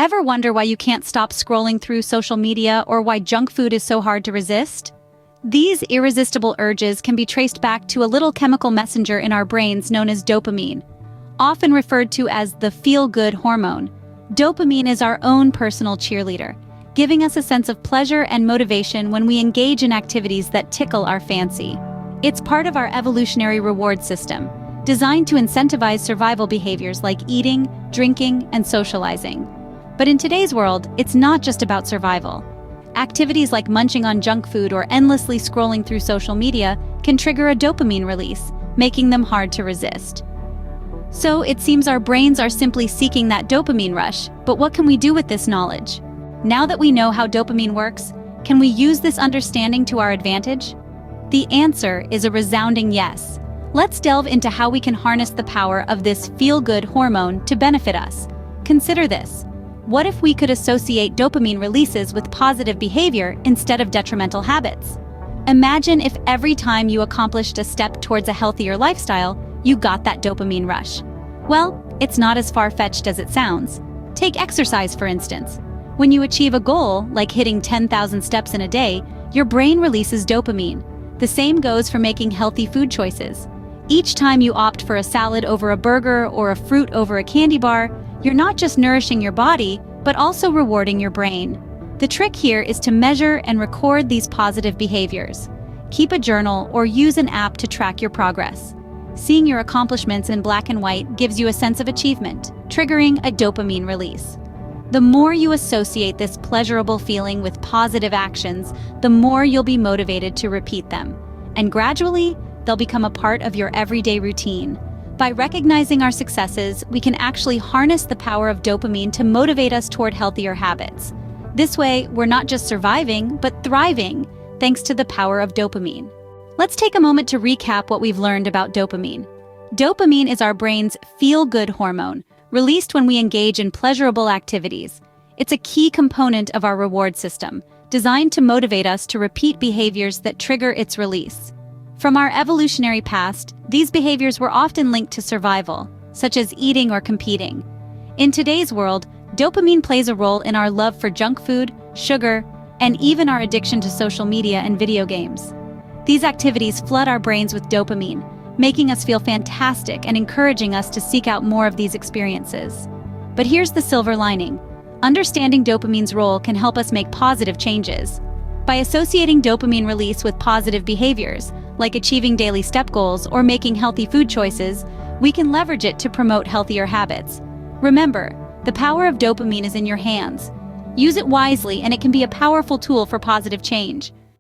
Ever wonder why you can't stop scrolling through social media or why junk food is so hard to resist? These irresistible urges can be traced back to a little chemical messenger in our brains known as dopamine, often referred to as the feel-good hormone. Dopamine is our own personal cheerleader, giving us a sense of pleasure and motivation when we engage in activities that tickle our fancy. It's part of our evolutionary reward system, designed to incentivize survival behaviors like eating, drinking, and socializing. But in today's world, it's not just about survival. Activities like munching on junk food or endlessly scrolling through social media can trigger a dopamine release, making them hard to resist. So it seems our brains are simply seeking that dopamine rush, but what can we do with this knowledge? Now that we know how dopamine works, can we use this understanding to our advantage? The answer is a resounding yes. Let's delve into how we can harness the power of this feel-good hormone to benefit us. Consider this. What if we could associate dopamine releases with positive behavior instead of detrimental habits? Imagine if every time you accomplished a step towards a healthier lifestyle, you got that dopamine rush. Well, it's not as far-fetched as it sounds. Take exercise, for instance. When you achieve a goal, like hitting 10,000 steps in a day, your brain releases dopamine. The same goes for making healthy food choices. Each time you opt for a salad over a burger or a fruit over a candy bar, you're not just nourishing your body, but also rewarding your brain. The trick here is to measure and record these positive behaviors. Keep a journal or use an app to track your progress. Seeing your accomplishments in black and white gives you a sense of achievement, triggering a dopamine release. The more you associate this pleasurable feeling with positive actions, the more you'll be motivated to repeat them. And gradually, they'll become a part of your everyday routine. By recognizing our successes, we can actually harness the power of dopamine to motivate us toward healthier habits. This way, we're not just surviving, but thriving, thanks to the power of dopamine. Let's take a moment to recap what we've learned about dopamine. Dopamine is our brain's feel-good hormone, released when we engage in pleasurable activities. It's a key component of our reward system, designed to motivate us to repeat behaviors that trigger its release. From our evolutionary past, these behaviors were often linked to survival, such as eating or competing. In today's world, dopamine plays a role in our love for junk food, sugar, and even our addiction to social media and video games. These activities flood our brains with dopamine, making us feel fantastic and encouraging us to seek out more of these experiences. But here's the silver lining. Understanding dopamine's role can help us make positive changes. By associating dopamine release with positive behaviors, like achieving daily step goals or making healthy food choices, we can leverage it to promote healthier habits. Remember, the power of dopamine is in your hands. Use it wisely and it can be a powerful tool for positive change.